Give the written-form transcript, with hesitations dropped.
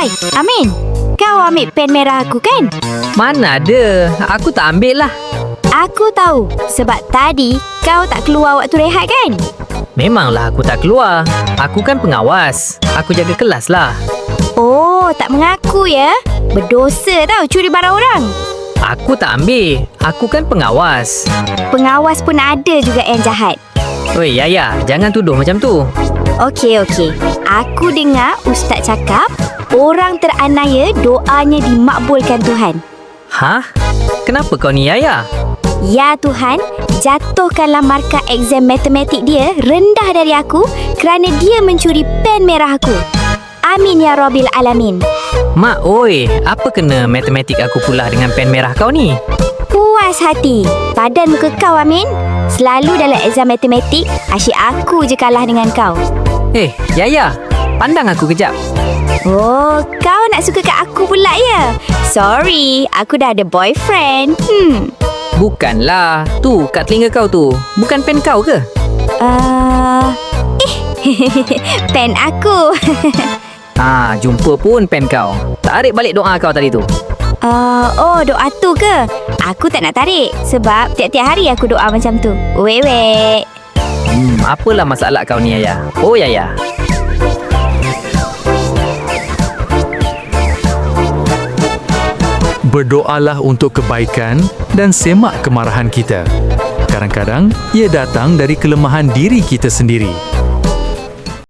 Hai, Amin. Kau ambil pen merah aku kan? Mana ada, aku tak ambil lah. Aku tahu sebab tadi kau tak keluar waktu rehat kan? Memanglah aku tak keluar. Aku kan pengawas. Aku jaga kelas lah. Oh, tak mengaku ya? Berdosa tau curi barang orang. Aku tak ambil. Aku kan pengawas. Pengawas pun ada juga yang jahat. Oi, Yaya, jangan tuduh macam tu. Okey. Aku dengar Ustaz cakap orang teranaya doanya dimakbulkan Tuhan. Hah? Kenapa kau ni, Yaya? Ya Tuhan, jatuhkanlah markah exam matematik dia rendah dari aku kerana dia mencuri pen merah aku. Amin ya Rabbil Alamin. Mak, oi, apa kena matematik aku pula dengan pen merah kau ni? Puas hati. Padan muka kau, Amin. Selalu dalam exam matematik, asyik aku je kalah dengan kau. Yaya, pandang aku kejap. Oh, kau nak suka kat aku pula ya? Sorry, aku dah ada boyfriend. Bukanlah. Tu, kat telinga kau tu. Bukan pen kau ke? Pen aku. Jumpa pun pen kau. Tarik balik doa kau tadi tu. Oh, doa tu ke? Aku tak nak tarik sebab tiap-tiap hari aku doa macam tu. Wek. Apalah masalah kau ni, Yaya? Oh, Yaya. Berdoalah untuk kebaikan dan semak kemarahan kita. Kadang-kadang ia datang dari kelemahan diri kita sendiri.